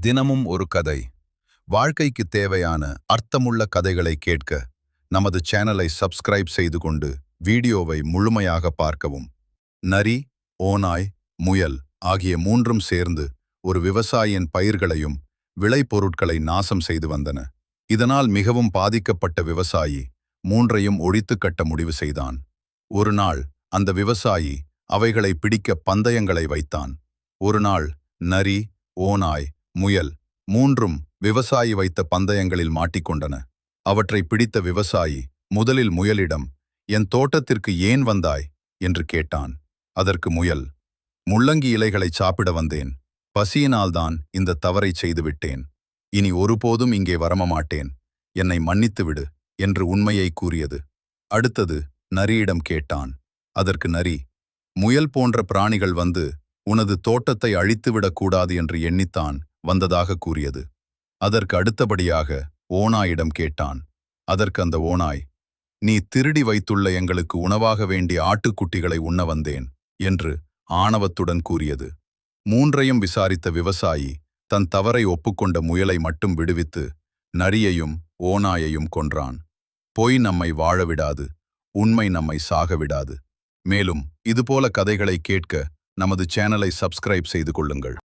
தினமும் ஒரு கதை. வாழ்க்கைக்கு தேவையான அர்த்தமுள்ள கதைகளை கேட்க நமது சேனலை சப்ஸ்கிரைப் செய்து கொண்டு வீடியோவை முழுமையாக பார்க்கவும். நரி, ஓநாய், முயல் ஆகிய மூன்றும் சேர்ந்து ஒரு விவசாயியின் பயிர்களையும் விளைபொருட்களை நாசம் செய்து வந்தன. இதனால் மிகவும் பாதிக்கப்பட்ட விவசாயி மூன்றையும் ஒழித்து கட்ட முடிவு செய்தான். ஒரு நாள் அந்த விவசாயி அவைகளை பிடிக்க பந்தயங்களை வைத்தான். ஒரு நாள் நரி, ஓநாய், முயல் மூன்றும் விவசாயி வைத்த பந்தயங்களில் மாட்டிக்கொண்டன. அவற்றை பிடித்த விவசாயி முதலில் முயலிடம், "என் தோட்டத்திற்கு ஏன் வந்தாய்?" என்று கேட்டான். அதற்கு முயல், "முள்ளங்கி இலைகளை சாப்பிட வந்தேன். பசியினால்தான் இந்த தவறை செய்துவிட்டேன். இனி ஒருபோதும் இங்கே வரமாட்டேன். என்னை மன்னித்துவிடு" என்று உண்மையை கூறியது. அடுத்தது நரியிடம் கேட்டான். அதற்கு நரி, "முயல் போன்ற பிராணிகள் வந்து உனது தோட்டத்தை அழித்துவிடக் கூடாது என்று எண்ணித்தான் வந்ததாக கூறியது." அதற்கு அடுத்தபடியாக ஓநாயிடம் கேட்டான். அதற்கு அந்த ஓநாய், "நீ திருடி வைத்துள்ள எங்களுக்கு உணவாக வேண்டிய ஆட்டுக்குட்டிகளை உண்ண வந்தேன்" என்று ஆணவத்துடன் கூறியது. மூன்றையும் விசாரித்த விவசாயி தன் தவறை ஒப்புக்கொண்ட முயலை மட்டும் விடுவித்து நரியையும் ஓநாயையும் கொன்றான். பொய் நம்மை வாழவிடாது, உண்மை நம்மை சாக விடாது. மேலும் இதுபோல கதைகளை கேட்க நமது சேனலை சப்ஸ்கிரைப் செய்து கொள்ளுங்கள்.